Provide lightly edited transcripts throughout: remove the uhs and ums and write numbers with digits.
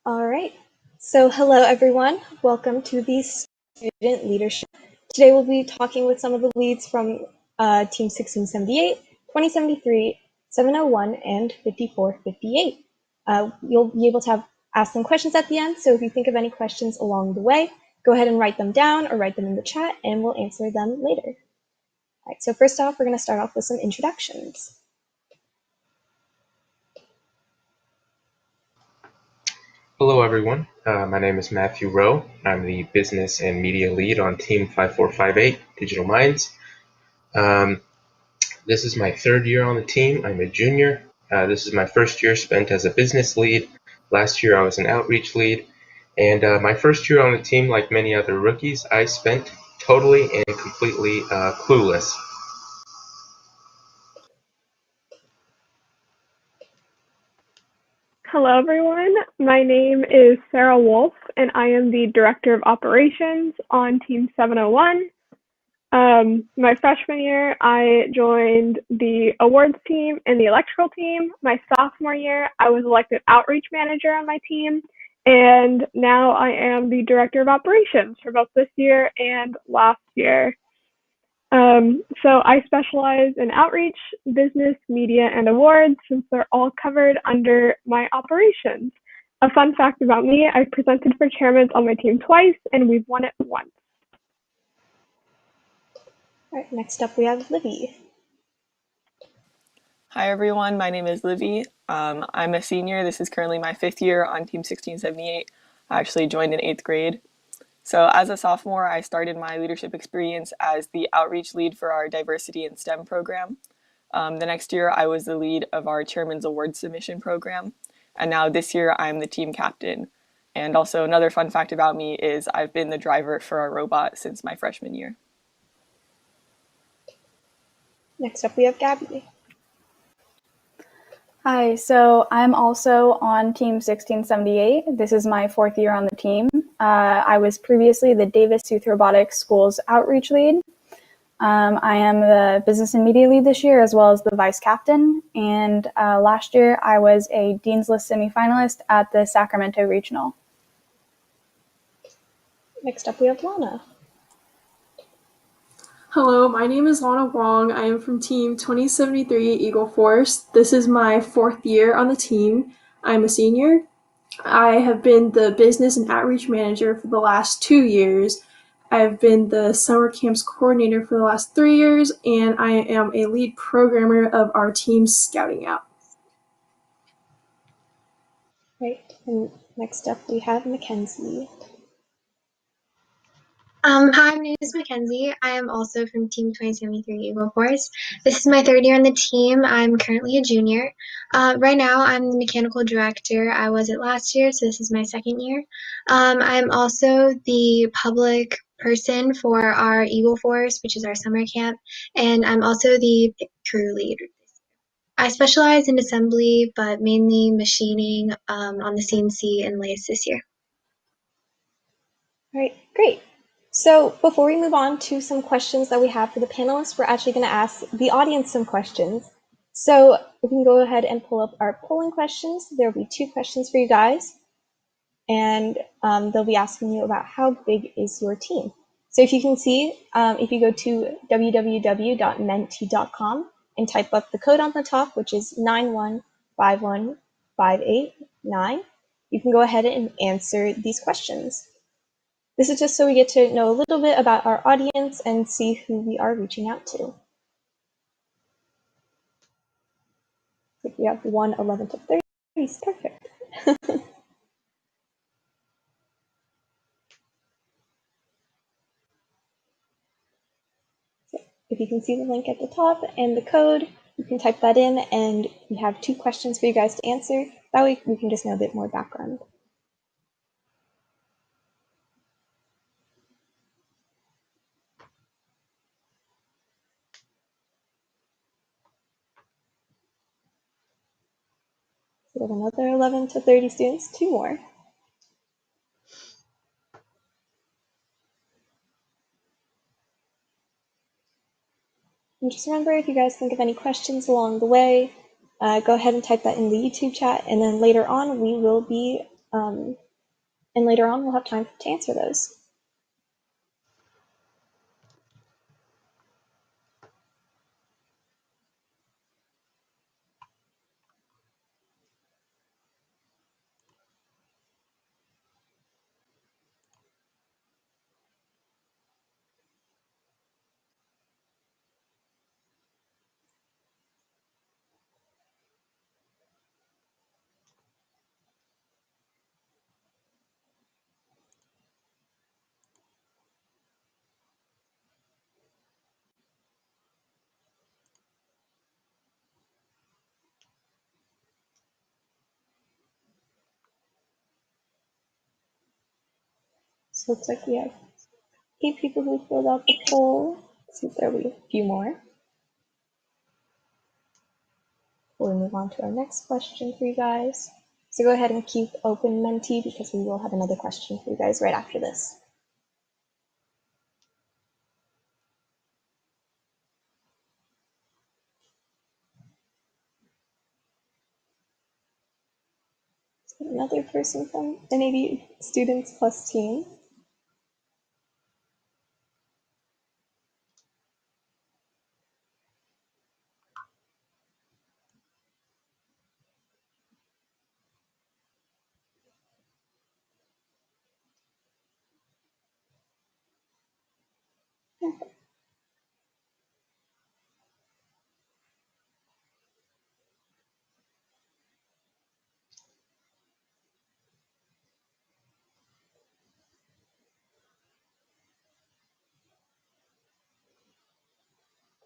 All right. So hello, everyone. Welcome to the Student Leadership. Today we'll be talking with some of the leads from Team 1678, 2073, 701, and 5458. You'll be able to ask them questions at the end, so if you think of any questions along the way, go ahead and write them down or write them in the chat, and we'll answer them later. All right, so first off, we're going to start off with some introductions. Hello, everyone. My name is Matthew Rowe. I'm the Business and Media Lead on Team 5458, Digital Minds. This is my third year on the team. I'm a junior. This is my first year spent as a business lead. Last year, I was an outreach lead. And my first year on the team, like many other rookies, I spent totally and completely clueless. Hello, everyone. My name is Sara Wolf, and I am the Director of Operations on Team 701. My freshman year, I joined the awards team and the electrical team. My sophomore year, I was elected outreach manager on my team, and now I am the Director of Operations for both this year and last year. So I specialize in outreach, business, media, and awards since they're all covered under my operations. A fun fact about me, I've presented for chairman on my team twice, and we've won it once. All right, next up we have Livy. Hi, everyone. My name is Livy. I'm a senior. This is currently my 5th year on Team 1678. I actually joined in 8th grade. So as a sophomore, I started my leadership experience as the outreach lead for our diversity and STEM program. The next year, I was the lead of our Chairman's Award Submission program. And now this year, I'm the team captain. And also another fun fact about me is I've been the driver for our robot since my freshman year. Next up we have Gabi. Hi, so I'm also on Team 1678. This is my 4th year on the team. I was previously the Davis Youth Robotics School's outreach lead. I am the business and media lead this year, as well as the vice captain. And last year, I was a Dean's List semifinalist at the Sacramento Regional. Next up we have Lana. Hello, my name is Lana Wong. I am from Team 2073 Eagle Force. This is my 4th year on the team. I'm a senior. I have been the business and outreach manager for the last 2 years. I've been the summer camps coordinator for the last 3 years, and I am a lead programmer of our team's scouting out. Right, and next up we have Mackenzie. Hi, my name is Mackenzie. I am also from Team 2073 Eagle Force. This is my 3rd year on the team. I'm currently a junior. Right now, I'm the mechanical director. I was it last year, so this is my 2nd year. I'm also the public person for our Eagle Force, which is our summer camp, and I'm also the crew lead. I specialize in assembly, but mainly machining on the CNC and lathes this year. All right, great. So before we move on to some questions that we have for the panelists, we're actually going to ask the audience some questions. So we can go ahead and pull up our polling questions. There will be 2 questions for you guys, and they'll be asking you about how big is your team. So if you can see, if you go to www.menti.com and type up the code on the top, which is 9151589, you can go ahead and answer these questions. This is just so we get to know a little bit about our audience and see who we are reaching out to. If we have 1, 11 to 30, perfect. So if you can see the link at the top and the code, you can type that in, and we have 2 questions for you guys to answer. That way we can just know a bit more background. We have another 11 to 30 students, 2 more. And just remember, if you guys think of any questions along the way, go ahead and type that in the YouTube chat, and then later on we will be and later on we'll have time to answer those. So it looks like we have 8 people who filled out the poll. Let's see if there will be a few more. We'll move on to our next question for you guys. So go ahead and keep open, Mentee, because we will have another question for you guys right after this. So another person from NAD Students Plus team.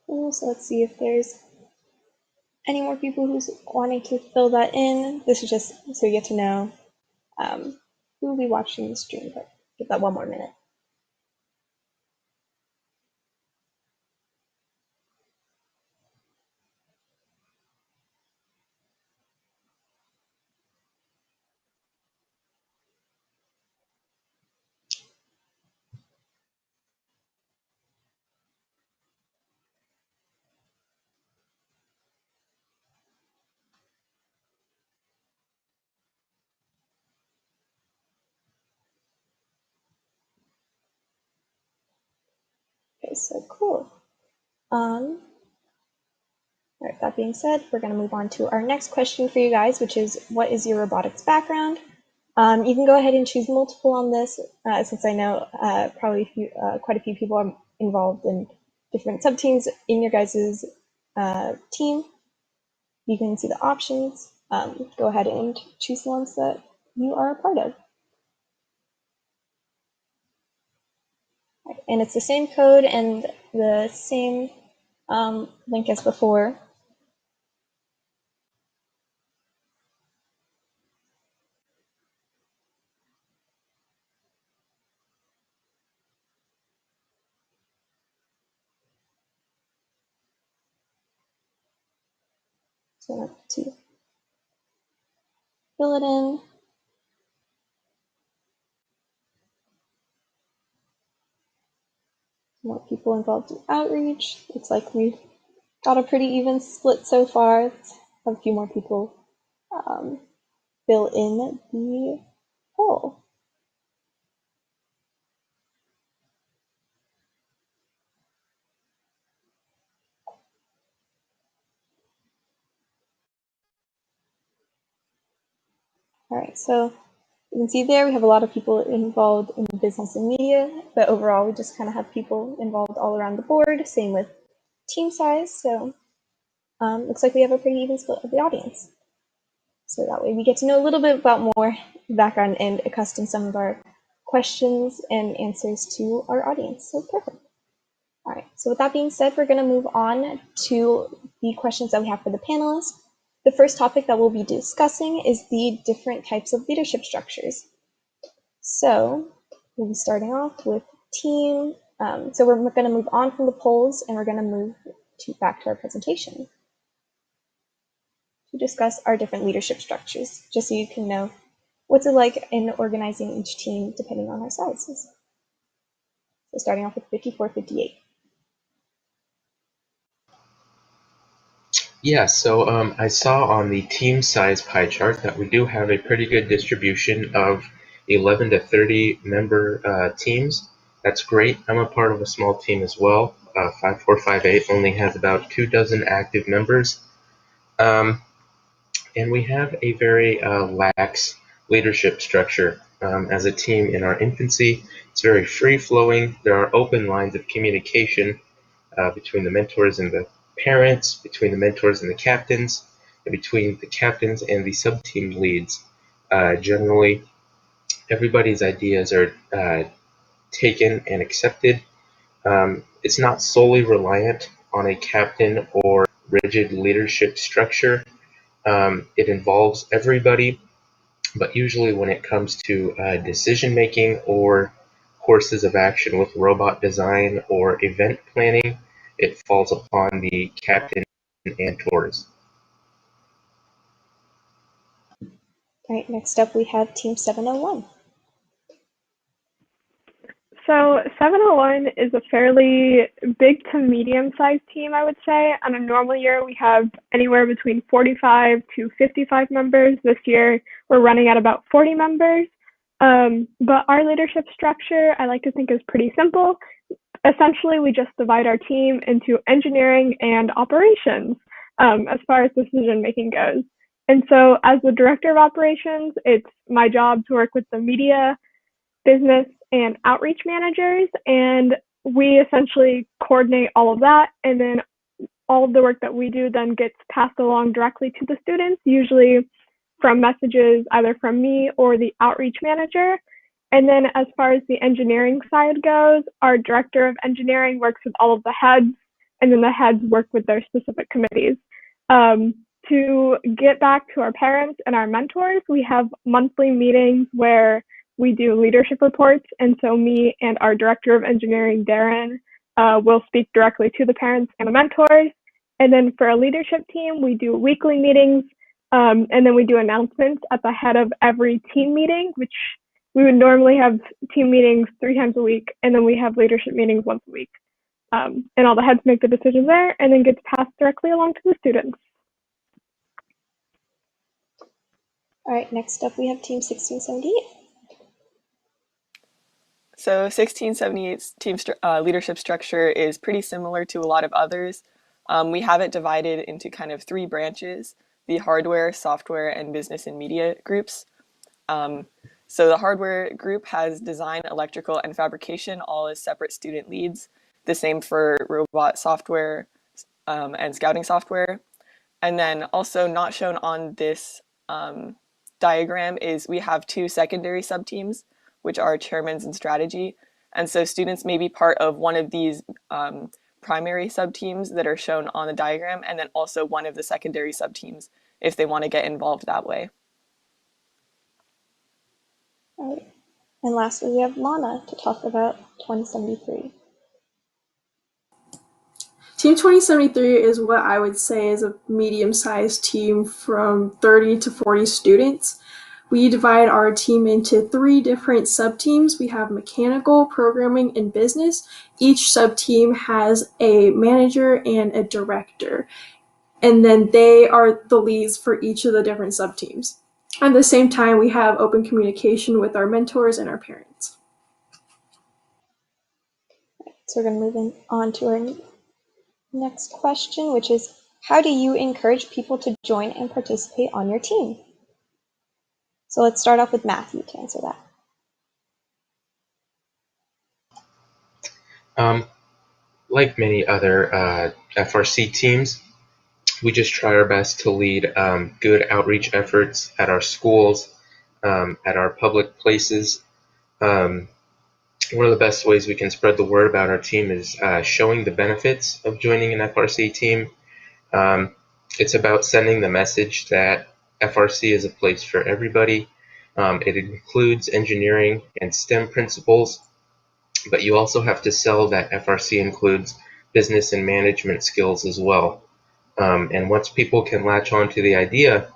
Cool, so let's see if there's any more people who's wanting to fill that in. This is just so you get to know who will be watching the stream, but give that one more minute. Okay, so cool. All right, that being said, we're going to move on to our next question for you guys, which is, what is your robotics background? You can go ahead and choose multiple on this, since I know probably quite a few people are involved in different sub-teams in your guys' team. You can see the options. Go ahead and choose the ones that you are a part of. And it's the same code and the same link as before. So I have to fill it in. More people involved in outreach. Looks like we've got a pretty even split so far. Let's have a few more people fill in the poll. All right, so you can see there we have a lot of people involved in business and media, but overall we just kind of have people involved all around the board. Same with team size. So looks like we have a pretty even split of the audience. So that way we get to know a little bit about more background and accustom some of our questions and answers to our audience. So perfect. All right, so with that being said, we're going to move on to the questions that we have for the panelists. The first topic that we'll be discussing is the different types of leadership structures. So we'll be starting off with team. So we're going to move on from the polls and we're going to move back to our presentation to discuss our different leadership structures, just so you can know what's it like in organizing each team depending on our sizes. So starting off with 54-58. Yeah, so I saw on the team size pie chart that we do have a pretty good distribution of 11 to 30 member teams. That's great. I'm a part of a small team as well. 5458 only has about 24 active members. And we have a very lax leadership structure as a team in our infancy. It's very free-flowing. There are open lines of communication between the mentors and the parents, between the mentors and the captains, and between the captains and the sub-team leads. Generally, everybody's ideas are taken and accepted. It's not solely reliant on a captain or rigid leadership structure. It involves everybody, but usually when it comes to decision making or courses of action with robot design or event planning, it falls upon the captain and tours. All right, next up we have Team 701. So 701 is a fairly big to medium-sized team, I would say. On a normal year, we have anywhere between 45 to 55 members. This year, we're running at about 40 members. But our leadership structure, I like to think, is pretty simple. Essentially, we just divide our team into engineering and operations as far as decision making goes. And so, as the director of operations, it's my job to work with the media, business, and outreach managers. And we essentially coordinate all of that. And then all of the work that we do then gets passed along directly to the students, usually from messages either from me or the outreach manager. And then as far as the engineering side goes, our director of engineering works with all of the heads, and then the heads work with their specific committees. To get back to our parents and our mentors, we have monthly meetings where we do leadership reports. And so me and our director of engineering, Darren, will speak directly to the parents and the mentors. And then for a leadership team, we do weekly meetings, and then we do announcements at the head of every team meeting, which we would normally have team meetings 3 times a week, and then we have leadership meetings once a week. And all the heads make the decisions there, and then gets passed directly along to the students. All right, next up we have Team 1678. So 1678's team leadership structure is pretty similar to a lot of others. We have it divided into kind of 3 branches: the hardware, software, and business and media groups. So the hardware group has design, electrical, and fabrication all as separate student leads. The same for robot software and scouting software. And then also not shown on this diagram is we have 2 secondary subteams, which are chairmans and strategy. And so students may be part of one of these primary subteams that are shown on the diagram, and then also one of the secondary subteams if they want to get involved that way. All right. And lastly, we have Lana to talk about 2073. Team 2073 is what I would say is a medium-sized team from 30 to 40 students. We divide our team into 3 different sub-teams. We have mechanical, programming, and business. Each sub-team has a manager and a director, and then they are the leads for each of the different sub-teams. At the same time, we have open communication with our mentors and our parents. So we're going to move on to our next question, which is, how do you encourage people to join and participate on your team? So let's start off with Matthew to answer that. Like many other FRC teams, we just try our best to lead good outreach efforts at our schools, at our public places. One of the best ways we can spread the word about our team is showing the benefits of joining an FRC team. It's about sending the message that FRC is a place for everybody. It includes engineering and STEM principles, but you also have to sell that FRC includes business and management skills as well. And once people can latch on to the idea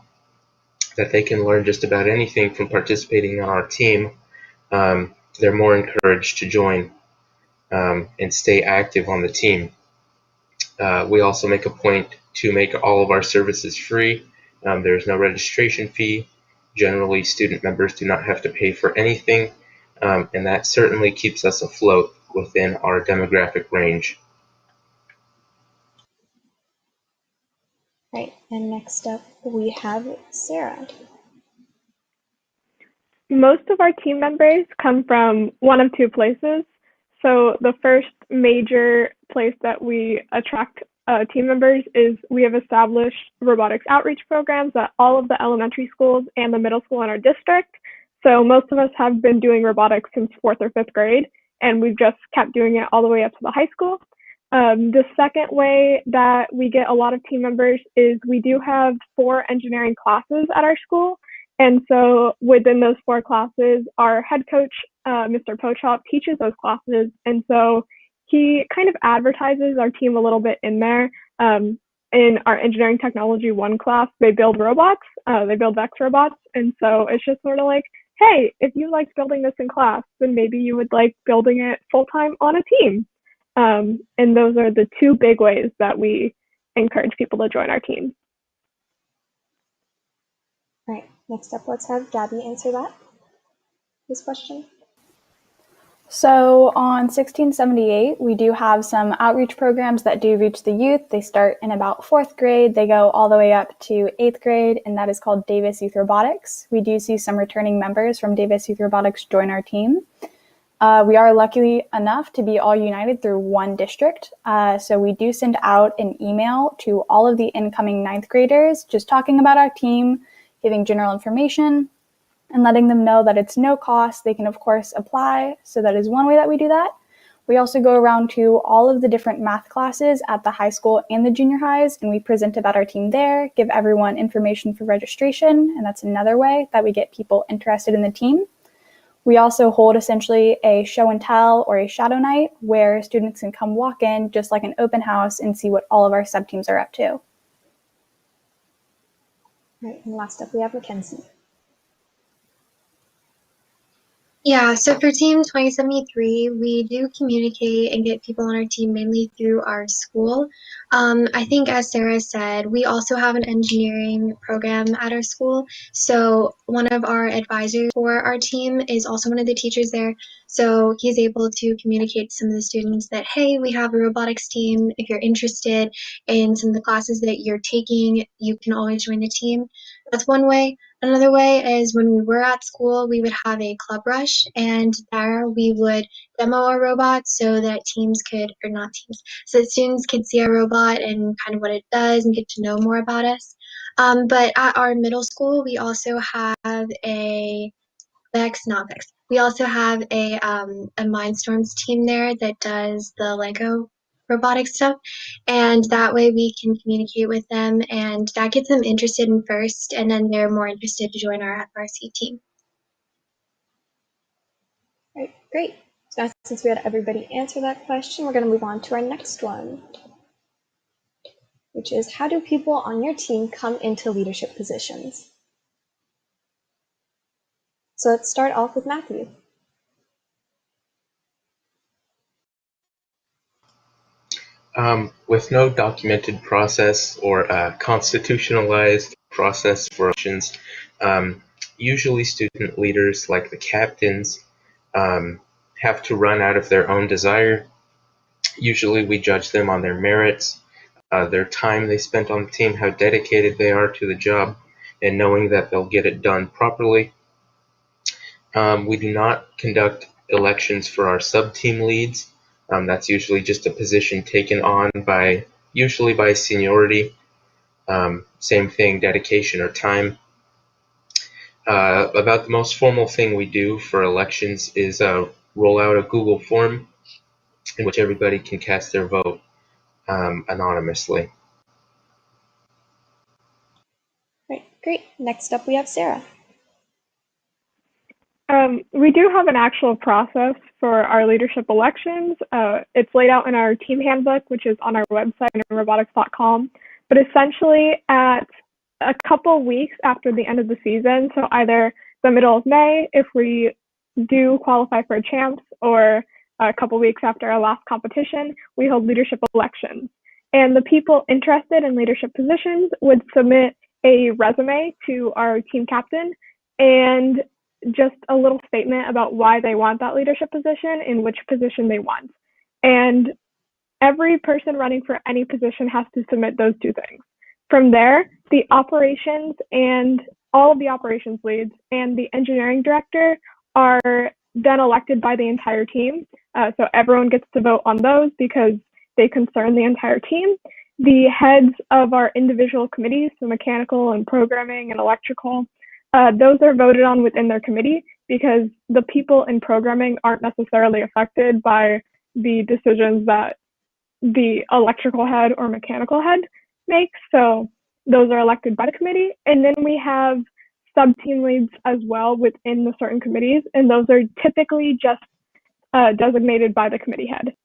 that they can learn just about anything from participating on our team, they're more encouraged to join and stay active on the team. We also make a point to make all of our services free. There's no registration fee. Generally, student members do not have to pay for anything, and that certainly keeps us afloat within our demographic range. Right, and next up we have Sara. Most of our team members come from one of two places. So the first major place that we attract team members is we have established robotics outreach programs at all of the elementary schools and the middle school in our district. So most of us have been doing robotics since 4th or 5th grade, and we've just kept doing it all the way up to the high school. The second way that we get a lot of team members is we do have 4 engineering classes at our school. And so within those 4 classes, our head coach, Mr. Pochop, teaches those classes. And so he kind of advertises our team a little bit in there. In our Engineering Technology 1 class, they build robots, they build Vex robots. And so it's just sort of like, hey, if you liked building this in class, then maybe you would like building it full-time on a team. And those are the 2 big ways that we encourage people to join our team. Right, next up, let's have Gabi answer this question. So on 1678, we do have some outreach programs that do reach the youth. They start in about 4th grade. They go all the way up to 8th grade, and that is called Davis Youth Robotics. We do see some returning members from Davis Youth Robotics join our team. We are lucky enough to be all united through one district. So we do send out an email to all of the incoming 9th graders, just talking about our team, giving general information, and letting them know that it's no cost. They can, of course, apply. So that is one way that we do that. We also go around to all of the different math classes at the high school and the junior highs, and we present about our team there, give everyone information for registration, and that's another way that we get people interested in the team. We also hold essentially a show and tell or a shadow night where students can come walk in just like an open house and see what all of our sub-teams are up to. Right, and last up we have Mackenzie. Yeah, so for Team 2073, we do communicate and get people on our team mainly through our school. I think, as Sara said, we also have an engineering program at our school. So one of our advisors for our team is also one of the teachers there. So he's able to communicate to some of the students that, hey, we have a robotics team. If you're interested in some of the classes that you're taking, you can always join the team. That's one way. Another way is when we were at school, we would have a club rush, and there we would demo our robot so that so that students could see our robot and kind of what it does and get to know more about us. But at our middle school, we also have we also have a Mindstorms team there that does the Lego robotic stuff, and that way we can communicate with them, and that gets them interested in first, and then they're more interested to join our FRC team. Right, great. So now, since we had everybody answer that question, we're going to move on to our next one, which is, how do people on your team come into leadership positions? So let's start off with Matthew. With no documented process or constitutionalized process for elections, usually student leaders like the captains have to run out of their own desire. Usually we judge them on their merits, their time they spent on the team, how dedicated they are to the job, and knowing that they'll get it done properly. We do not conduct elections for our sub-team leads. That's usually just a position taken on usually by seniority. Same thing, dedication or time. About the most formal thing we do for elections is roll out a Google form in which everybody can cast their vote anonymously. Right, great. Next up, we have Sara. We do have an actual process for our leadership elections. It's laid out in our team handbook, which is on our website, robotics.com. But essentially, at a couple weeks after the end of the season, so either the middle of May, if we do qualify for a champs, or a couple weeks after our last competition, we hold leadership elections. And the people interested in leadership positions would submit a resume to our team captain and just a little statement about why they want that leadership position and which position they want. And every person running for any position has to submit those two things. From there, the operations and all of the operations leads and the engineering director are then elected by the entire team. So everyone gets to vote on those because they concern the entire team. The heads of our individual committees, so mechanical and programming and electrical, those are voted on within their committee because the people in programming aren't necessarily affected by the decisions that the electrical head or mechanical head makes. So those are elected by the committee. And then we have sub-team leads as well within the certain committees, and those are typically just designated by the committee head.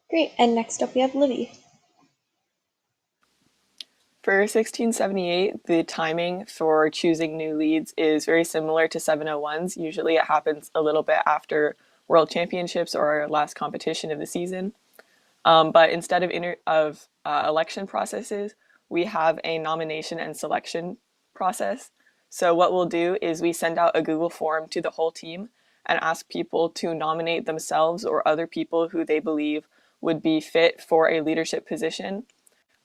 Great, and next up we have Livy. For 1678, the timing for choosing new leads is very similar to 701's. Usually it happens a little bit after World Championships or our last competition of the season. But instead of election processes, we have a nomination and selection process. So what we'll do is we send out a Google form to the whole team and ask people to nominate themselves or other people who they believe would be fit for a leadership position.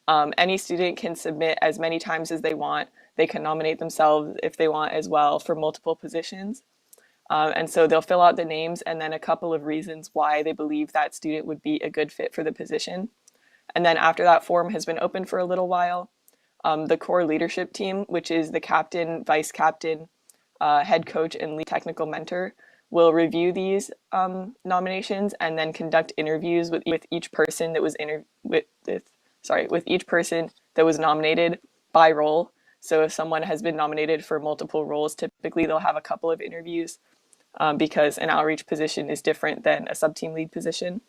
Any student can submit as many times as they want. They can nominate themselves if they want as well for multiple positions. And so they'll fill out the names and then a couple of reasons why they believe that student would be a good fit for the position. And then after that form has been open for a little while, the core leadership team, which is the captain, vice captain, head coach, and lead technical mentor, will review these nominations and then conduct interviews with each person that was with each person that was nominated by role. So if someone has been nominated for multiple roles, typically they'll have a couple of interviews because an outreach position is different than a sub-team lead position.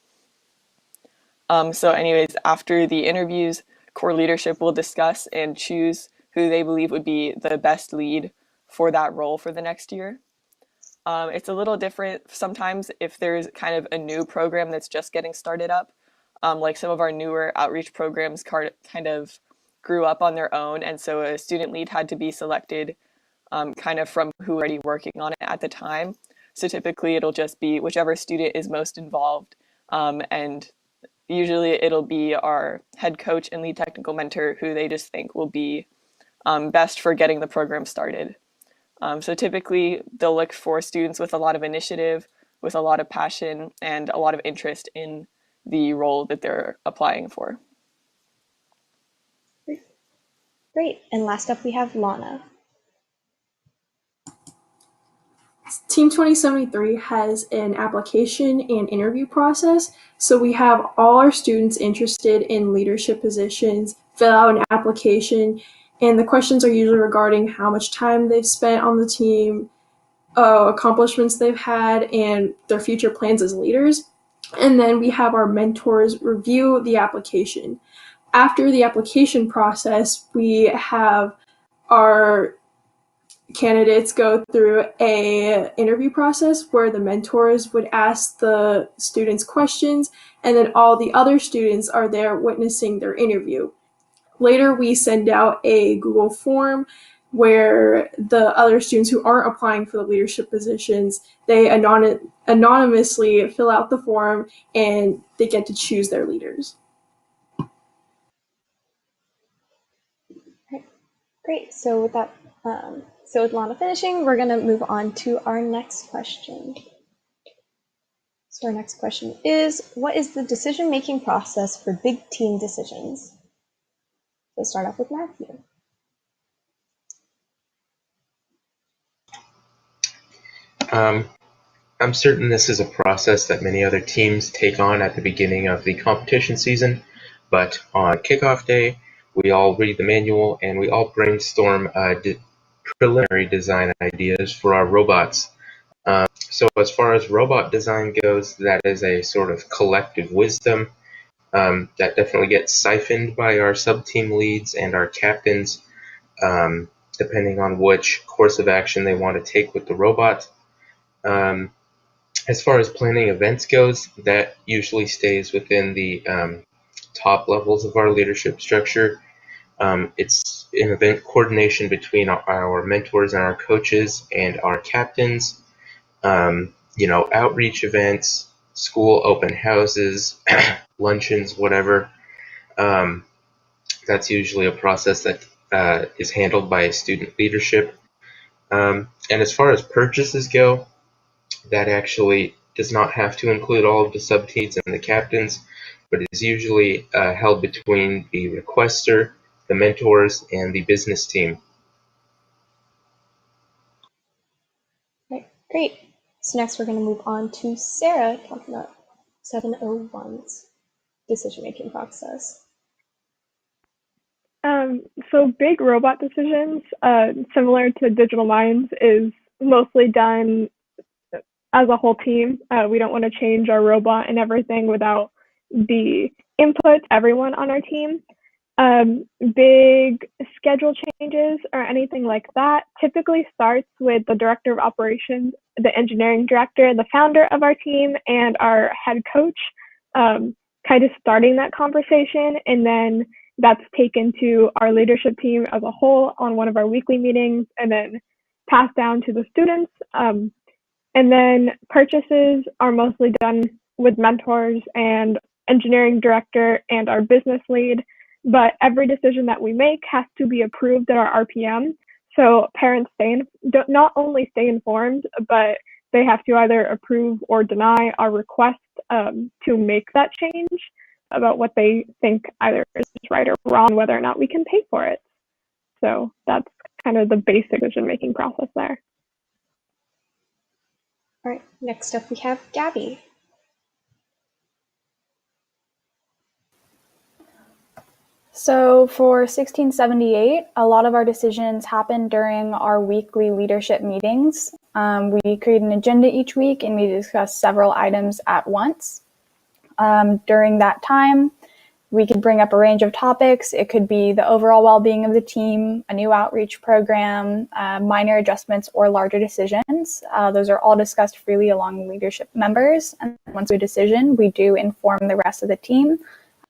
So anyways, after the interviews, core leadership will discuss and choose who they believe would be the best lead for that role for the next year. It's a little different sometimes if there's kind of a new program that's just getting started up. Like some of our newer outreach programs kind of grew up on their own, and so a student lead had to be selected kind of from who was already working on it at the time. So typically it'll just be whichever student is most involved, and usually it'll be our head coach and lead technical mentor who they just think will be best for getting the program started. So typically they'll look for students with a lot of initiative, with a lot of passion, and a lot of interest in the role that they're applying for. Great, and last up we have Lana. Team 2073 has an application and interview process. So we have all our students interested in leadership positions fill out an application, and the questions are usually regarding how much time they've spent on the team, accomplishments they've had, and their future plans as leaders. And then we have our mentors review the application. After the application process, we have our candidates go through a interview process where the mentors would ask the students questions, and then all the other students are there witnessing their interview. Later, we send out a Google form where the other students who aren't applying for the leadership positions, they anonymously fill out the form and they get to choose their leaders. Great, so with that, so with Lana finishing, we're gonna move on to our next question. So our next question is, what is the decision-making process for big team decisions? Let's start off with Matthew. I'm certain this is a process that many other teams take on at the beginning of the competition season, but on kickoff day, we all read the manual and we all brainstorm preliminary design ideas for our robots. So as far as robot design goes, that is a sort of collective wisdom that definitely gets siphoned by our sub-team leads and our captains, depending on which course of action they want to take with the robot. As far as planning events goes, that usually stays within the top levels of our leadership structure. It's an event coordination between our mentors and our coaches and our captains. Outreach events, school open houses, luncheons, whatever. That's usually a process that is handled by student leadership. And as far as purchases go, that actually does not have to include all of the sub-teams and the captains, but is usually held between the requester, the mentors, and the business team. Right, great. So next we're going to move on to Sara talking about 701's decision-making process. So big robot decisions, similar to Digital Minds, is mostly done as a whole team. We don't want to change our robot and everything without the input of everyone on our team. Big schedule changes or anything like that typically starts with the director of operations, the engineering director, the founder of our team, and our head coach, kind of starting that conversation, and then that's taken to our leadership team as a whole on one of our weekly meetings, and then passed down to the students. And then purchases are mostly done with mentors and engineering director and our business lead. But every decision that we make has to be approved at our RPM. So parents not only stay informed, but they have to either approve or deny our request to make that change about what they think either is right or wrong, whether or not we can pay for it. So that's kind of the basic decision-making process there. All right, next up we have Gabi. So for 1678, a lot of our decisions happen during our weekly leadership meetings. We create an agenda each week and we discuss several items at once. During that time, we could bring up a range of topics. It could be the overall well-being of the team, a new outreach program, minor adjustments, or larger decisions. Those are all discussed freely among leadership members. And once we have a decision, we do inform the rest of the team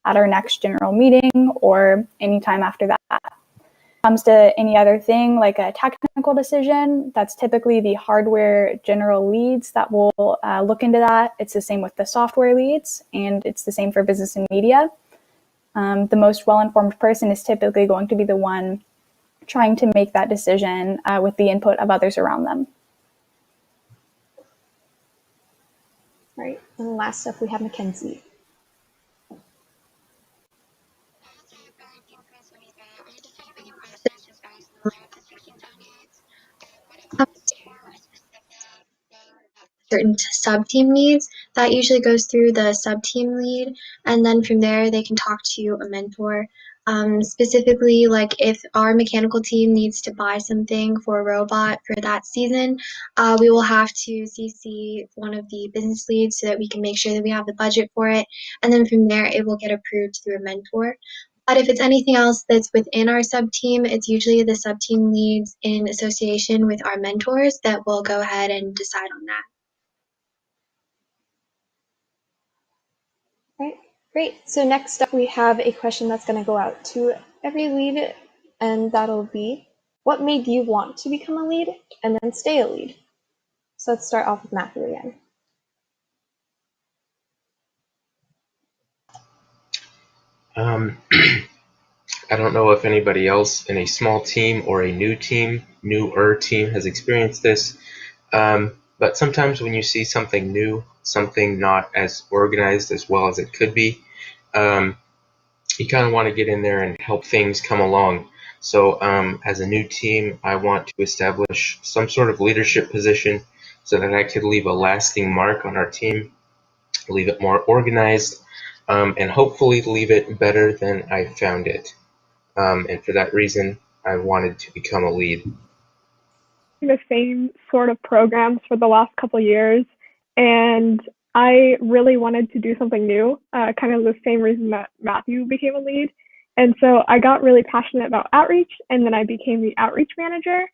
at our next general meeting or anytime after that. When it comes to any other thing like a technical decision, that's typically the hardware general leads that will look into that. It's the same with the software leads, and it's the same for business and media. The most well-informed person is typically going to be the one trying to make that decision with the input of others around them. All right, and last up we have Mackenzie. Certain sub-team needs, that usually goes through the sub-team lead, and then from there they can talk to a mentor. Specifically, like if our mechanical team needs to buy something for a robot for that season, we will have to CC one of the business leads so that we can make sure that we have the budget for it, and then from there it will get approved through a mentor. But if it's anything else that's within our sub-team, it's usually the sub-team leads in association with our mentors that will go ahead and decide on that. All right, great. So next up we have a question that's going to go out to every lead, and that'll be, what made you want to become a lead and then stay a lead? So let's start off with Matthew again. I don't know if anybody else in a small team or a newer team has experienced this, but sometimes when you see something new, something not as organized as well as it could be, you kind of want to get in there and help things come along. So as a new team, I want to establish some sort of leadership position so that I could leave a lasting mark on our team, leave it more organized, and hopefully leave it better than I found it. And for that reason, I wanted to become a lead. The same sort of programs for the last couple of years, and I really wanted to do something new, kind of the same reason that Matthew became a lead. And so I got really passionate about outreach, and then I became the outreach manager.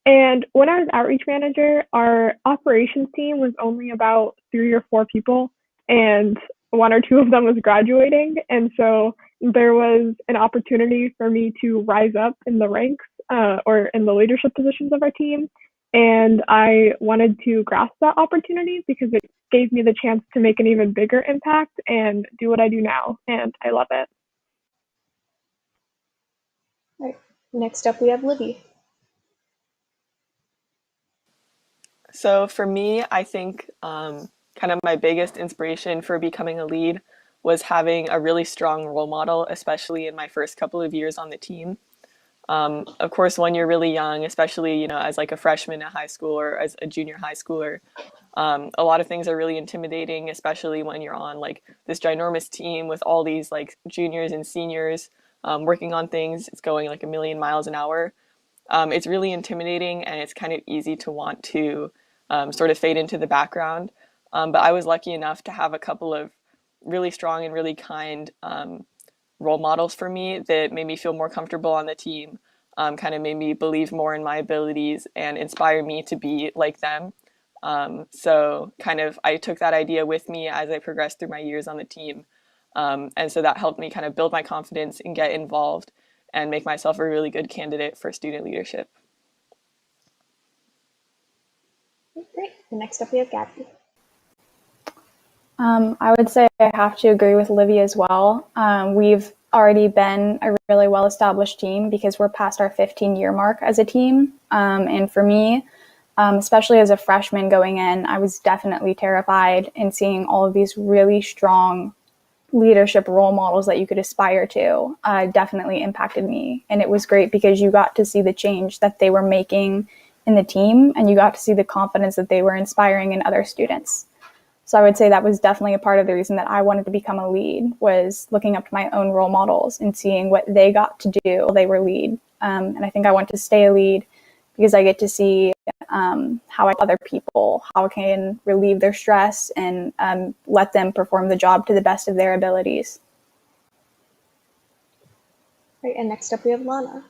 And when I was outreach manager, our operations team was only about 3 or 4 people, and 1 or 2 of them was graduating. And so there was an opportunity for me to rise up in the ranks or in the leadership positions of our team. And I wanted to grasp that opportunity because it gave me the chance to make an even bigger impact and do what I do now. And I love it. All right. Next up, we have Livy. So for me, I think kind of my biggest inspiration for becoming a lead was having a really strong role model, especially in my first couple of years on the team. Of course, when you're really young, especially, as like a freshman in high school or as a junior high schooler, a lot of things are really intimidating, especially when you're on like this ginormous team with all these like juniors and seniors working on things. It's going like a million miles an hour. It's really intimidating, and it's kind of easy to want to sort of fade into the background. But I was lucky enough to have a couple of really strong and really kind role models for me that made me feel more comfortable on the team, kind of made me believe more in my abilities and inspire me to be like them. So kind of I took that idea with me as I progressed through my years on the team. And so that helped me kind of build my confidence and get involved and make myself a really good candidate for student leadership. Great. Next up, we have Gabi. I would say I have to agree with Livy as well. We've already been a really well-established team because we're past our 15-year mark as a team. And for me, especially as a freshman going in, I was definitely terrified in seeing all of these really strong leadership role models that you could aspire to. Definitely impacted me. And it was great because you got to see the change that they were making in the team, and you got to see the confidence that they were inspiring in other students. So I would say that was definitely a part of the reason that I wanted to become a lead, was looking up to my own role models and seeing what they got to do while they were lead. And I think I want to stay a lead because I get to see how other people, how I can relieve their stress and let them perform the job to the best of their abilities. Right, and next up we have Lana.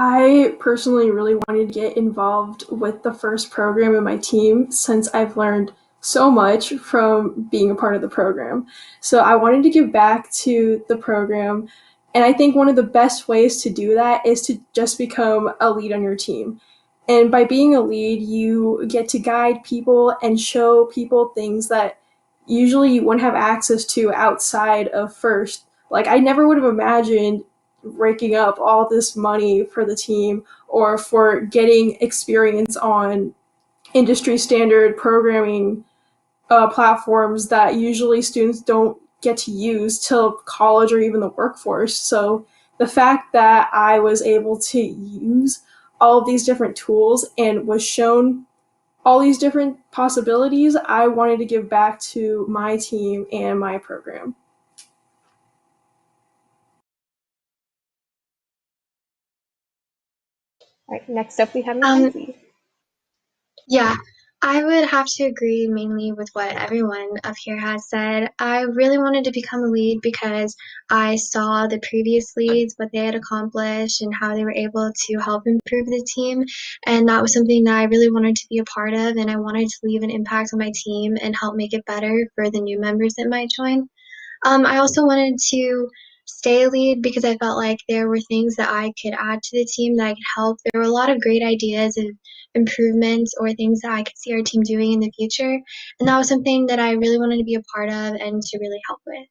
I personally really wanted to get involved with the first program in my team since I've learned so much from being a part of the program. So I wanted to give back to the program. And I think one of the best ways to do that is to just become a lead on your team. And by being a lead, you get to guide people and show people things that usually you wouldn't have access to outside of first. Like, I never would have imagined raking up all this money for the team or for getting experience on industry standard programming platforms that usually students don't get to use till college or even the workforce. So the fact that I was able to use all of these different tools and was shown all these different possibilities, I wanted to give back to my team and my program. All right, next up we have Mackenzie. Yeah, I would have to agree mainly with what everyone up here has said. I really wanted to become a lead because I saw the previous leads, what they had accomplished, and how they were able to help improve the team. And that was something that I really wanted to be a part of, and I wanted to leave an impact on my team and help make it better for the new members that might join. I also wanted to stay a lead because I felt like there were things that I could add to the team that I could help. There were a lot of great ideas of improvements or things that I could see our team doing in the future. And that was something that I really wanted to be a part of and to really help with.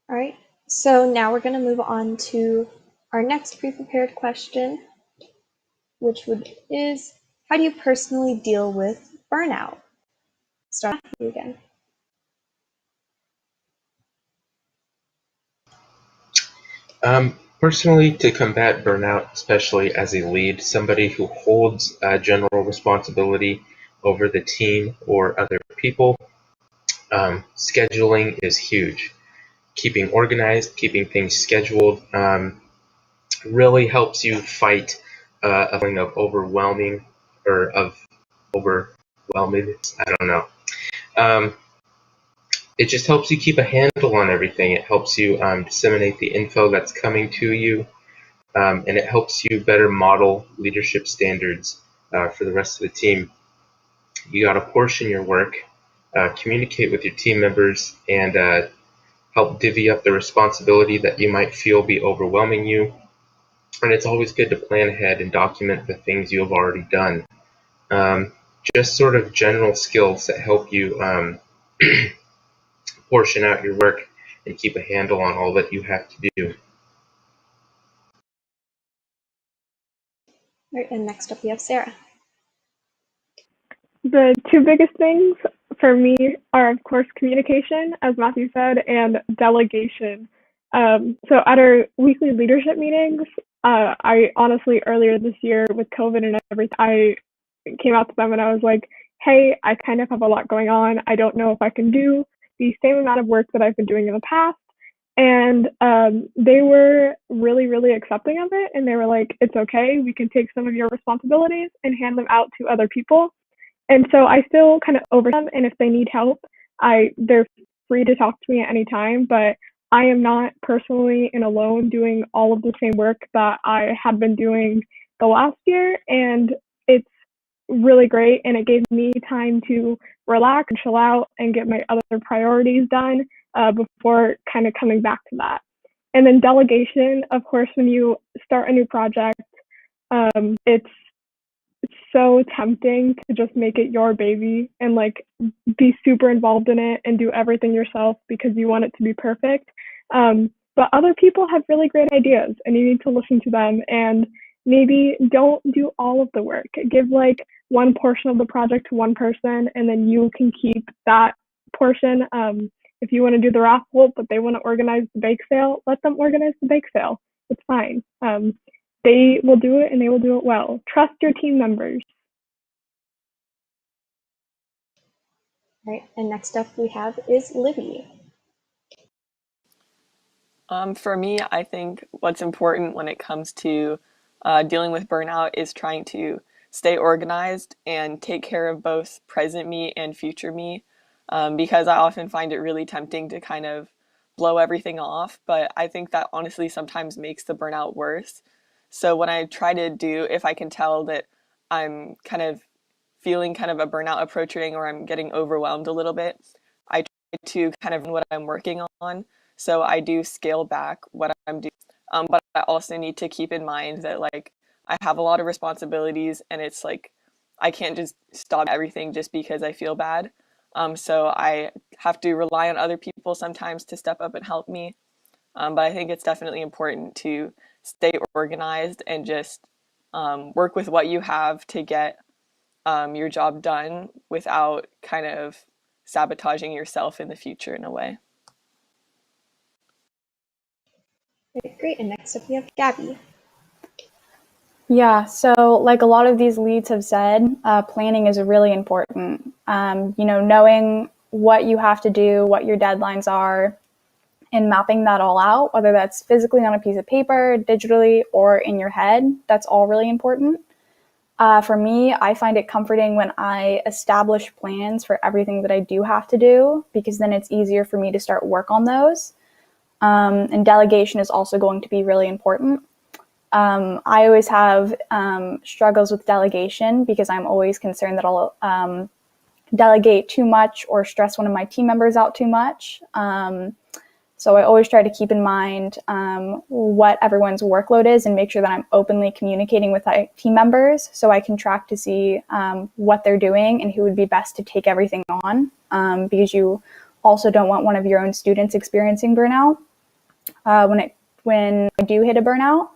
All right, so now we're going to move on to our next pre-prepared question, which is, how do you personally deal with burnout? Start with you again. Personally, to combat burnout, especially as a lead, somebody who holds general responsibility over the team or other people, scheduling is huge. Keeping organized, keeping things scheduled really helps you fight a feeling of overwhelming or of overwhelmed. I don't know. it just helps you keep a handle on everything. It helps you disseminate the info that's coming to you, and it helps you better model leadership standards for the rest of the team. You got to portion your work, communicate with your team members, and help divvy up the responsibility that you might feel be overwhelming you. And it's always good to plan ahead and document the things you have already done. Just sort of general skills that help you portion out your work and keep a handle on all that you have to do. All right, and next up we have Sara. The two biggest things for me are, of course, communication, as Matthew said, and delegation. So at our weekly leadership meetings, I honestly, earlier this year with COVID and everything, I came out to them and I was like, hey, I kind of have a lot going on. I don't know if I can do the same amount of work that I've been doing in the past. And they were really, really accepting of it. And they were like, it's okay. We can take some of your responsibilities and hand them out to other people. And so I still kind of over them. And if they need help, they're free to talk to me at any time. But I am not personally and alone doing all of the same work that I had been doing the last year. And it's really great. And it gave me time to relax and chill out and get my other priorities done before kind of coming back to that. And then delegation, of course, when you start a new project, it's so tempting to just make it your baby and like be super involved in it and do everything yourself because you want it to be perfect. But other people have really great ideas and you need to listen to them and maybe don't do all of the work. Give like one portion of the project to one person and then you can keep that portion. If you want to do the raffle, but they want to organize the bake sale, let them organize the bake sale. It's fine. They will do it and they will do it well. Trust your team members. All right, and next up we have is Livy. For me, I think what's important when it comes to dealing with burnout is trying to stay organized and take care of both present me and future me, because I often find it really tempting to kind of blow everything off, but I think that honestly sometimes makes the burnout worse. So when I try to do, if I can tell that I'm kind of feeling kind of a burnout approaching or I'm getting overwhelmed a little bit, I try to kind of what I'm working on. So I do scale back what I'm doing. But I also need to keep in mind that like I have a lot of responsibilities and it's like I can't just stop everything just because I feel bad. So I have to rely on other people sometimes to step up and help me. But I think it's definitely important to stay organized and just work with what you have to get your job done without kind of sabotaging yourself in the future in a way. Great, and next up we have Gabi. Yeah, so like a lot of these leads have said, planning is really important. Knowing what you have to do, what your deadlines are, and mapping that all out, whether that's physically on a piece of paper, digitally, or in your head, that's all really important. For me, I find it comforting when I establish plans for everything that I do have to do, because then it's easier for me to start work on those. And delegation is also going to be really important. I always have struggles with delegation because I'm always concerned that I'll delegate too much or stress one of my team members out too much. So I always try to keep in mind what everyone's workload is and make sure that I'm openly communicating with my team members so I can track to see what they're doing and who would be best to take everything on, because you also don't want one of your own students experiencing burnout. When I do hit a burnout,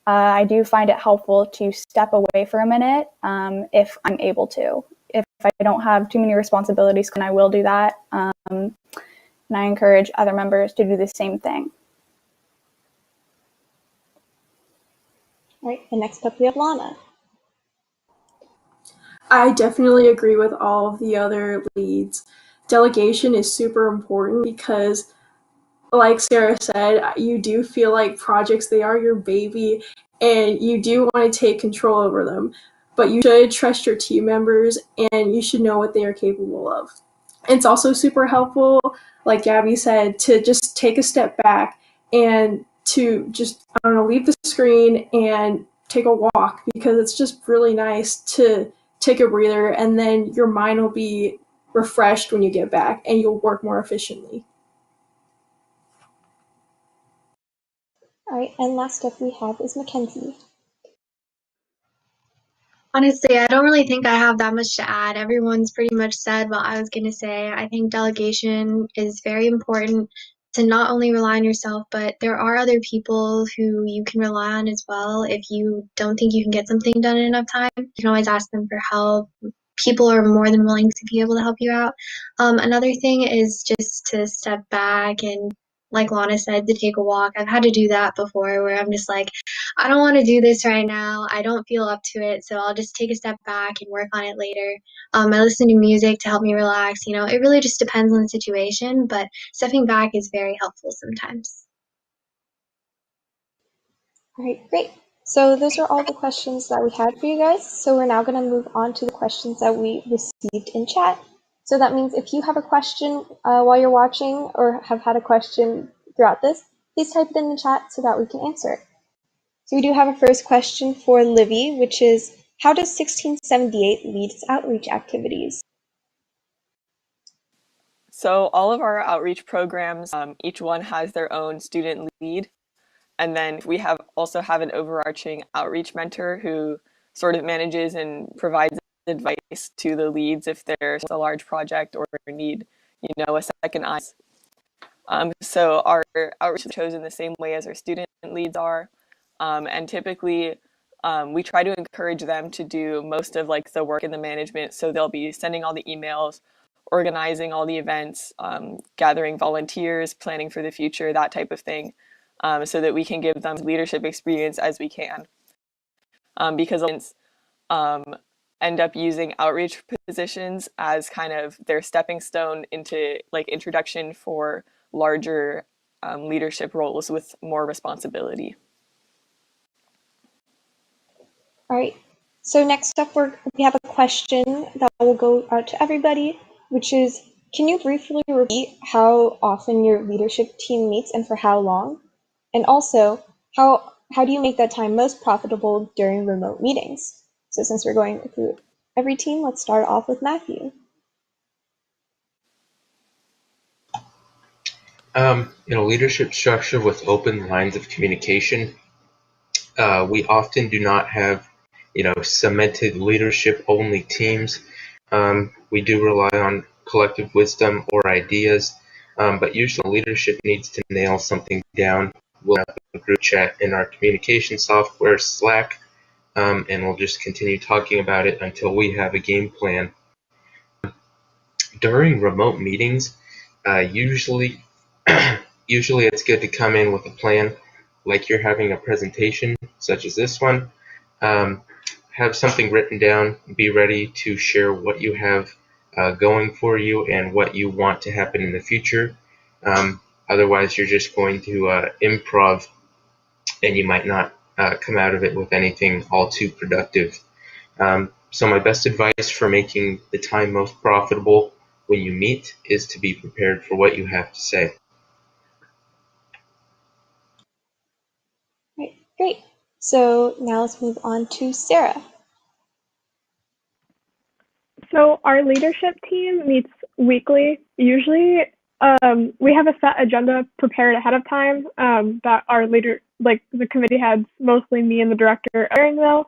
I do find it helpful to step away for a minute if I'm able to. If I don't have too many responsibilities, then I will do that. And I encourage other members to do the same thing. All right, and next up we have Lana. I definitely agree with all of the other leads. Delegation is super important because, like Sara said, you do feel like projects, they are your baby, and you do want to take control over them. But you should trust your team members, and you should know what they are capable of. It's also super helpful, like Gabby said, to just take a step back and to just, I don't know, leave the screen and take a walk, because it's just really nice to take a breather, and then your mind will be refreshed when you get back and you'll work more efficiently. All right, and last up we have is Mackenzie. Honestly, I don't really think I have that much to add. Everyone's pretty much said what I was going to say. I think delegation is very important to not only rely on yourself, but there are other people who you can rely on as well. If you don't think you can get something done in enough time, you can always ask them for help. People are more than willing to be able to help you out. Another thing is just to step back and, like Lana said, to take a walk. I've had to do that before where I'm just like, I don't want to do this right now. I don't feel up to it, so I'll just take a step back and work on it later. I listen to music to help me relax. It really just depends on the situation, but stepping back is very helpful sometimes. All right, great. So those are all the questions that we had for you guys. So we're now going to move on to the questions that we received in chat. So that means if you have a question while you're watching or have had a question throughout this, please type it in the chat so that we can answer it. So we do have a first question for Livy, which is, how does 1678 lead its outreach activities? So all of our outreach programs, each one has their own student lead. And then we also have an overarching outreach mentor who sort of manages and provides advice to the leads if there's a large project or need, a second eye. So our outreach is chosen the same way as our student leads are. And typically we try to encourage them to do most of the work in the management. So they'll be sending all the emails, organizing all the events, gathering volunteers, planning for the future, that type of thing, so that we can give them leadership experience as we can. Because end up using outreach positions as kind of their stepping stone into introduction for larger leadership roles with more responsibility. All right, so next up we have a question that will go out to everybody, which is, can you briefly repeat how often your leadership team meets and for how long? And also, how do you make that time most profitable during remote meetings? So since we're going through every team, let's start off with Matthew. Leadership structure with open lines of communication. We often do not have, cemented leadership-only teams. We do rely on collective wisdom or ideas, but usually leadership needs to nail something down. We'll have a group chat in our communication software, Slack, and we'll just continue talking about it until we have a game plan. During remote meetings, usually it's good to come in with a plan, like you're having a presentation such as this one. Have something written down, be ready to share what you have going for you and what you want to happen in the future. Otherwise, you're just going to improv, and you might not come out of it with anything all too productive. So my best advice for making the time most profitable when you meet is to be prepared for what you have to say. Right, great. So now let's move on to Sara. So our leadership team meets weekly. Usually, we have a set agenda prepared ahead of time that our the committee heads, mostly me and the director, are hearing though.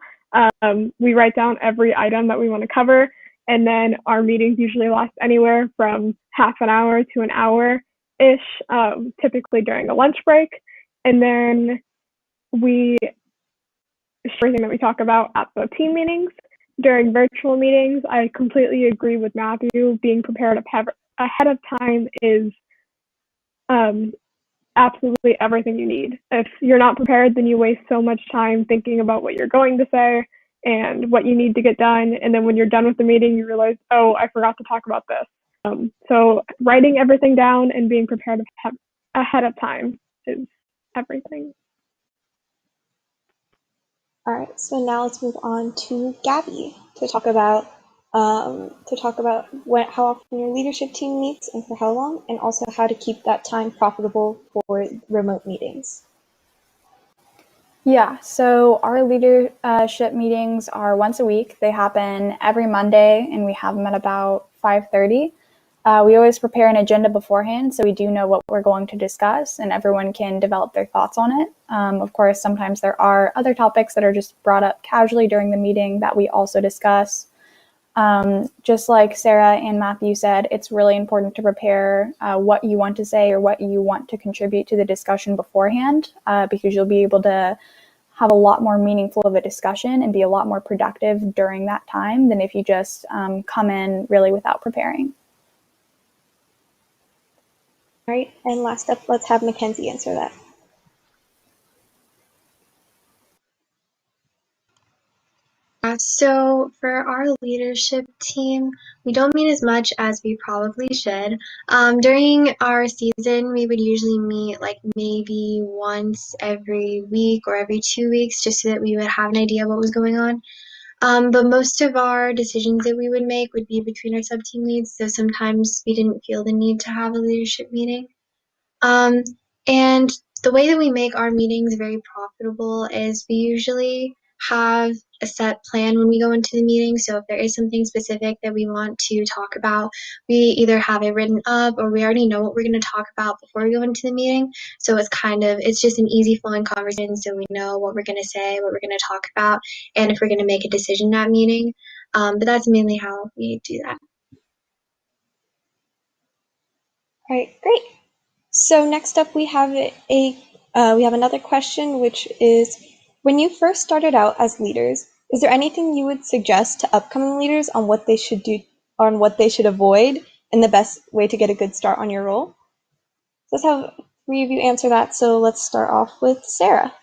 We write down every item that we want to cover, and then our meetings usually last anywhere from half an hour to an hour-ish, typically during a lunch break. And then we share everything that we talk about at the team meetings. During virtual meetings, I completely agree with Matthew. Being prepared ahead of time is absolutely everything you need. If you're not prepared, then you waste so much time thinking about what you're going to say and what you need to get done. And then when you're done with the meeting, you realize, oh, I forgot to talk about this. So writing everything down and being prepared ahead of time is everything. All right, so now let's move on to Gabi to talk about to talk about how often your leadership team meets and for how long, and also how to keep that time profitable for remote meetings. Yeah, so our leadership meetings are once a week. They happen every Monday, and we have them at about 5:30. We always prepare an agenda beforehand, so we do know what we're going to discuss, and everyone can develop their thoughts on it. Of course, sometimes there are other topics that are just brought up casually during the meeting that we also discuss. Just like Sara and Matthew said, it's really important to prepare what you want to say or what you want to contribute to the discussion beforehand, because you'll be able to have a lot more meaningful of a discussion and be a lot more productive during that time than if you just come in really without preparing. All right, and last up, let's have Mackenzie answer that. So for our leadership team, we don't meet as much as we probably should. During our season, we would usually meet like maybe once every week or every 2 weeks, just so that we would have an idea what was going on. But most of our decisions that we would make would be between our sub-team leads, so sometimes we didn't feel the need to have a leadership meeting. And the way that we make our meetings very profitable is we usually have a set plan when we go into the meeting. So if there is something specific that we want to talk about, we either have it written up or we already know what we're going to talk about before we go into the meeting. So it's just an easy flowing conversation. So we know what we're going to say, what we're going to talk about, and if we're going to make a decision in that meeting. But that's mainly how we do that. All right, great. So next up, we have another question, which is, when you first started out as leaders, is there anything you would suggest to upcoming leaders on what they should do, on what they should avoid, and the best way to get a good start on your role? Let's have 3 of you answer that. So let's start off with Sara.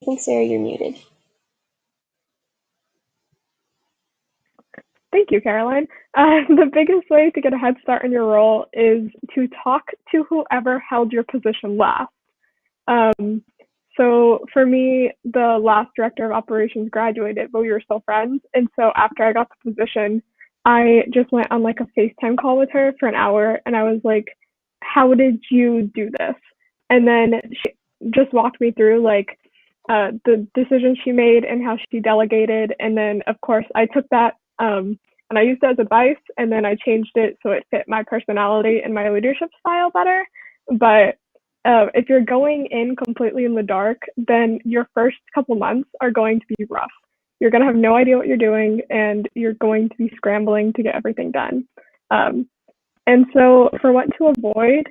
I think, Sara, you're muted. Thank you, Caroline. The biggest way to get a head start in your role is to talk to whoever held your position last. So for me, the last director of operations graduated, but we were still friends. And so after I got the position, I just went on like a FaceTime call with her for an hour. And I was like, how did you do this? And then she just walked me through like the decisions she made and how she delegated. And then, of course, I took that and I used it as advice. And then I changed it so it fit my personality and my leadership style better. But if you're going in completely in the dark, then your first couple months are going to be rough. You're going to have no idea what you're doing, and you're going to be scrambling to get everything done. And so for what to avoid,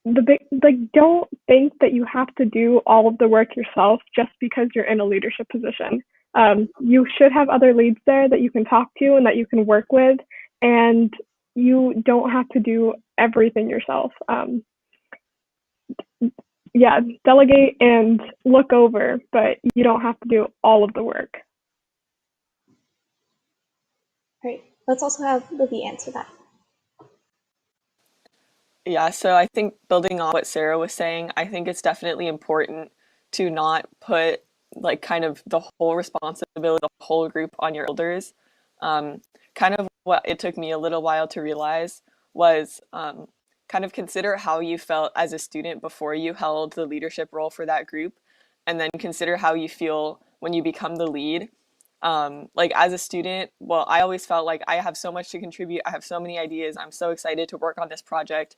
don't think that you have to do all of the work yourself just because you're in a leadership position. You should have other leads there that you can talk to and that you can work with, and you don't have to do everything yourself. Delegate and look over, but you don't have to do all of the work. All right, let's also have Livy answer that. Yeah, so I think building on what Sara was saying, I think it's definitely important to not put like kind of the whole responsibility, the whole group on your shoulders. Kind of what it took me a little while to realize was kind of consider how you felt as a student before you held the leadership role for that group, and then consider how you feel when you become the lead. Like as a student, well, I always felt like I have so much to contribute. I have so many ideas. I'm so excited to work on this project.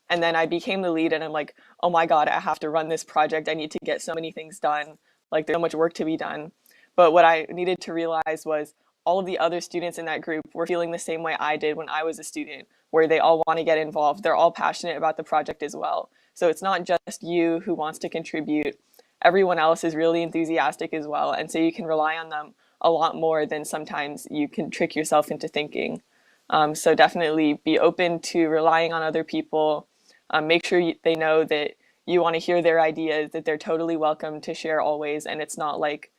And then I became the lead and I'm like, oh my God, I have to run this project. I need to get so many things done. Like there's so much work to be done. But what I needed to realize was all of the other students in that group were feeling the same way I did when I was a student, where they all want to get involved. They're all passionate about the project as well. So it's not just you who wants to contribute. Everyone else is really enthusiastic as well. And so you can rely on them a lot more than sometimes you can trick yourself into thinking. So definitely be open to relying on other people. Make sure they know that you want to hear their ideas, that they're totally welcome to share always. And it's not like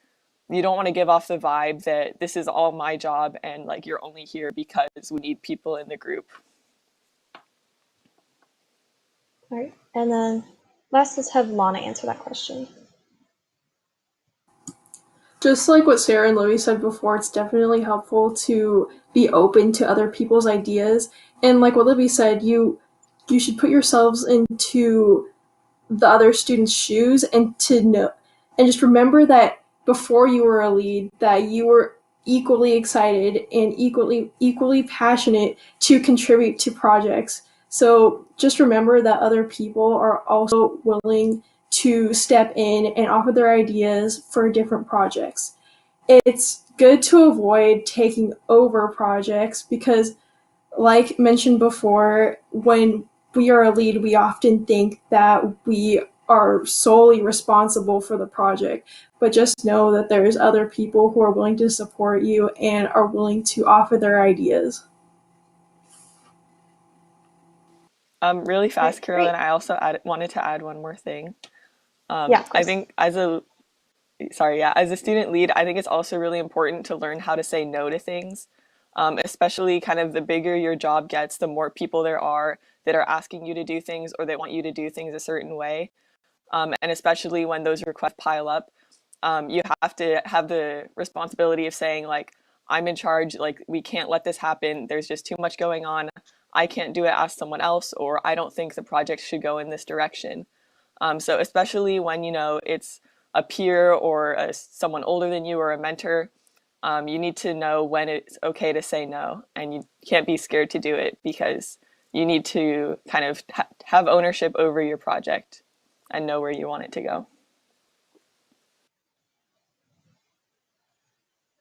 you don't want to give off the vibe that this is all my job and like you're only here because we need people in the group. All right, and then last, let's have Lana answer that question. Just like what Sara and Livy said before, it's definitely helpful to be open to other people's ideas. And like what Livy said, you should put yourselves into the other students' shoes and to know and just remember that before you were a lead that you were equally excited and equally passionate to contribute to projects. So just remember that other people are also willing to step in and offer their ideas for different projects. It's good to avoid taking over projects because, like mentioned before, when we are a lead, we often think that we are solely responsible for the project. But just know that there's other people who are willing to support you and are willing to offer their ideas. Really fast, Great. Carolyn, I also wanted to add one more thing. Yeah, of I course. think as a student lead, I think it's also really important to learn how to say no to things. Especially kind of the bigger your job gets, the more people there are that are asking you to do things or that want you to do things a certain way. And especially when those requests pile up, you have to have the responsibility of saying, like, I'm in charge, like, we can't let this happen. There's just too much going on. I can't do it, ask someone else, or I don't think the project should go in this direction. So especially when it's a peer or someone older than you or a mentor, you need to know when it's okay to say no, and you can't be scared to do it because you need to kind of have ownership over your project and know where you want it to go.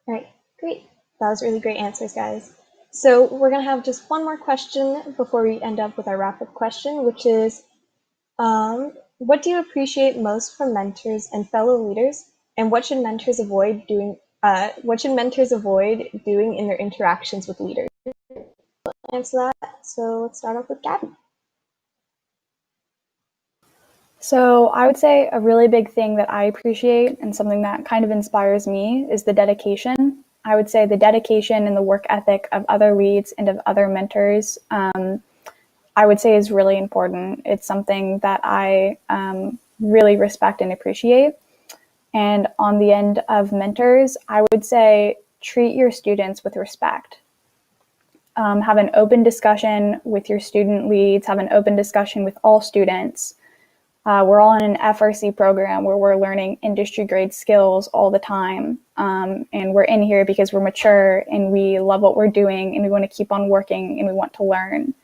All right, great. That was really great answers, guys. So we're going to have just one more question before we end up with our wrap-up question, which is, what do you appreciate most from mentors and fellow leaders, and what should mentors avoid doing? What should mentors avoid doing in their interactions with leaders? Answer that. So let's start off with Gabi. So I would say a really big thing that I appreciate and something that kind of inspires me is the dedication. I would say the dedication and the work ethic of other leads and of other mentors, I would say is really important. It's something that I really respect and appreciate. And on the end of mentors, I would say treat your students with respect. Have an open discussion with your student leads, have an open discussion with all students. We're all in an FRC program where we're learning industry grade skills all the time. And we're in here because we're mature and we love what we're doing and we want to keep on working and we want to learn.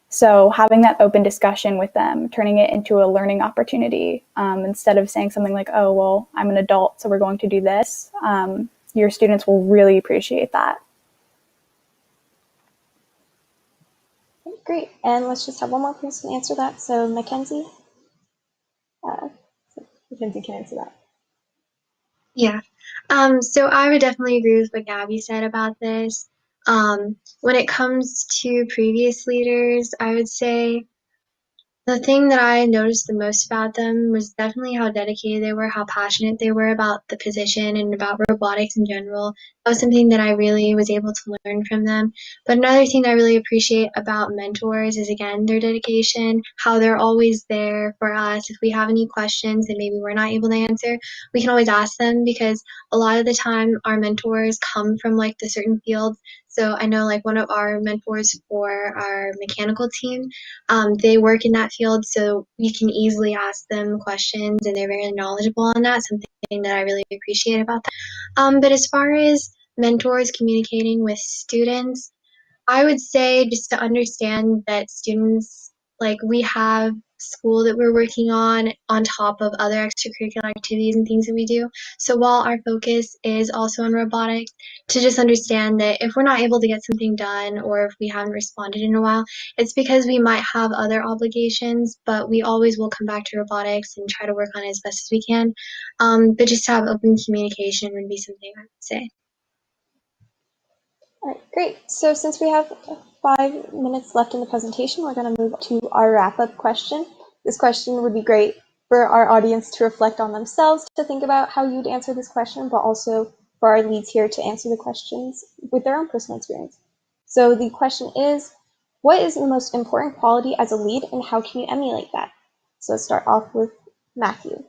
So having that open discussion with them, turning it into a learning opportunity, instead of saying something like, oh, well, I'm an adult, so we're going to do this. Your students will really appreciate that. Great. And let's just have one more person answer that. So Mackenzie. Mackenzie can answer that. Yeah. So I would definitely agree with what Gabby said about this. When it comes to previous leaders, I would say the thing that I noticed the most about them was definitely how dedicated they were, how passionate they were about the position and about robotics in general. That was something that I really was able to learn from them. But another thing that I really appreciate about mentors is, again, their dedication, how they're always there for us. If we have any questions that maybe we're not able to answer, we can always ask them, because a lot of the time our mentors come from like the certain field. So I know like one of our mentors for our mechanical team, they work in that field, so we can easily ask them questions and they're very knowledgeable on that, something that I really appreciate about that. But as far as mentors communicating with students, I would say just to understand that students, like, we have school that we're working on top of other extracurricular activities and things that we do. So while our focus is also on robotics, to just understand that if we're not able to get something done or if we haven't responded in a while, it's because we might have other obligations, but we always will come back to robotics and try to work on it as best as we can. But just to have open communication would be something I would say. All right, great. So since we have 5 minutes left in the presentation, we're going to move to our wrap-up question. This question would be great for our audience to reflect on themselves, to think about how you'd answer this question, but also for our leads here to answer the questions with their own personal experience. So the question is, what is the most important quality as a lead, and how can you emulate that? So let's start off with Matthew.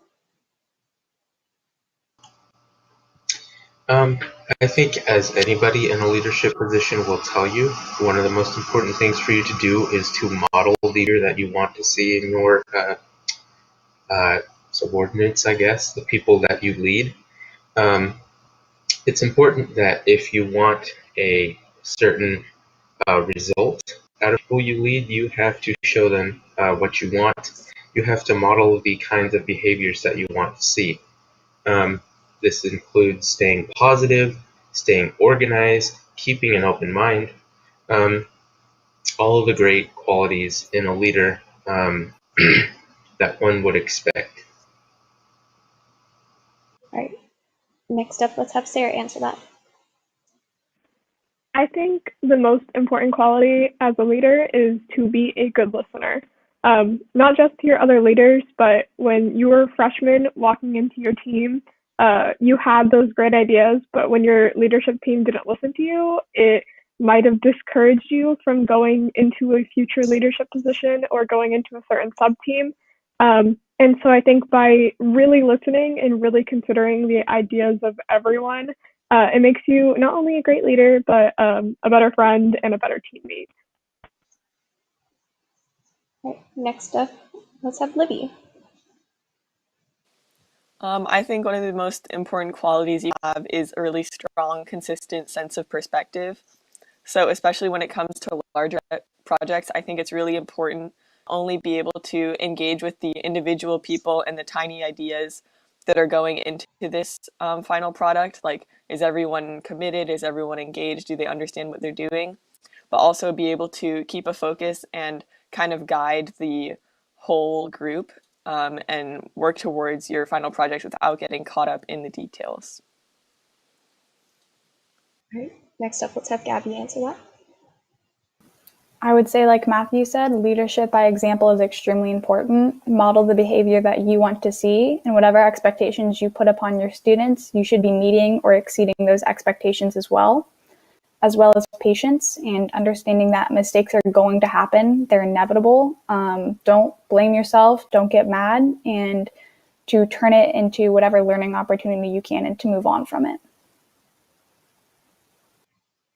I think as anybody in a leadership position will tell you, one of the most important things for you to do is to model the leader that you want to see in your subordinates, I guess, the people that you lead. It's important that if you want a certain result out of who you lead, you have to show them what you want. You have to model the kinds of behaviors that you want to see. This includes staying positive, staying organized, keeping an open mind, all of the great qualities in a leader that one would expect. All right. Next up, let's have Sarah answer that. I think the most important quality as a leader is to be a good listener. Not just to your other leaders, but when you were a freshman walking into your team, you had those great ideas, but when your leadership team didn't listen to you, it might have discouraged you from going into a future leadership position or going into a certain sub team. And so I think by really listening and really considering the ideas of everyone, it makes you not only a great leader, but a better friend and a better teammate. All right. Next up, let's have Livy. I think one of the most important qualities you have is a really strong, consistent sense of perspective. So especially when it comes to larger projects, I think it's really important only be able to engage with the individual people and the tiny ideas that are going into this final product. Like, is everyone committed? Is everyone engaged? Do they understand what they're doing? But also be able to keep a focus and kind of guide the whole group and work towards your final project without getting caught up in the details. All right. Next up, let's have Gabi answer that. I would say, like Matthew said, leadership by example is extremely important. Model the behavior that you want to see, and whatever expectations you put upon your students, you should be meeting or exceeding those expectations as well as patience and understanding that mistakes are going to happen. They're inevitable. Don't blame yourself. Don't get mad, and to turn it into whatever learning opportunity you can and to move on from it.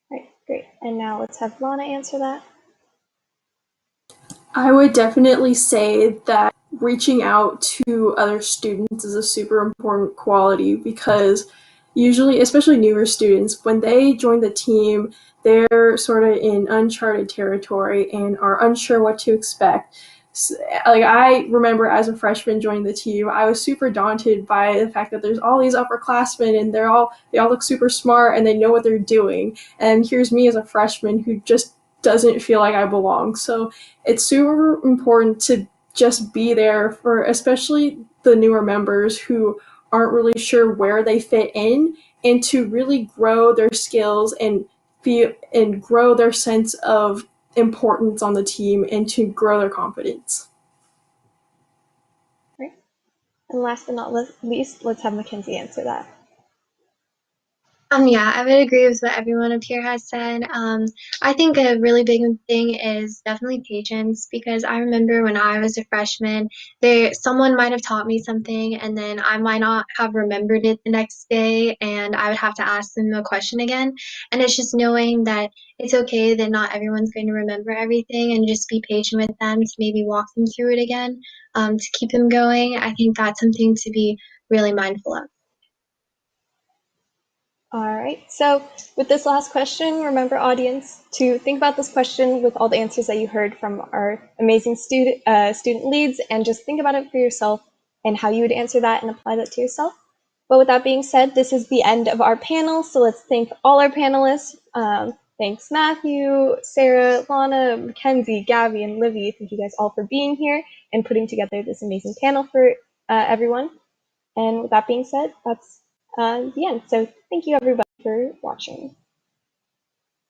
All right, great. And now let's have Lana answer that. I would definitely say that reaching out to other students is a super important quality because usually, especially newer students, when they join the team, they're sort of in uncharted territory and are unsure what to expect. Like, I remember as a freshman joining the team, I was super daunted by the fact that there's all these upperclassmen and they all look super smart and they know what they're doing. And here's me as a freshman who just doesn't feel like I belong. So it's super important to just be there for especially the newer members who aren't really sure where they fit in, and to really grow their skills and grow their sense of importance on the team and to grow their confidence. Right. And last but not least, let's have Mackenzie answer that. Yeah, I would agree with what everyone up here has said. I think a really big thing is definitely patience, because I remember when I was a freshman, someone might have taught me something and then I might not have remembered it the next day, and I would have to ask them a question again. And it's just knowing that it's okay that not everyone's going to remember everything, and just be patient with them to maybe walk them through it again, to keep them going. I think that's something to be really mindful of. All right, so with this last question, remember, audience, to think about this question with all the answers that you heard from our amazing student leads, and just think about it for yourself and how you would answer that and apply that to yourself. But with that being said, this is the end of our panel, so let's thank all our panelists. Thanks Matthew, Sarah, Lana, Mackenzie, Gabi, and Livy. Thank you guys all for being here and putting together this amazing panel for everyone. And with that being said, that's the end. So thank you everybody for watching.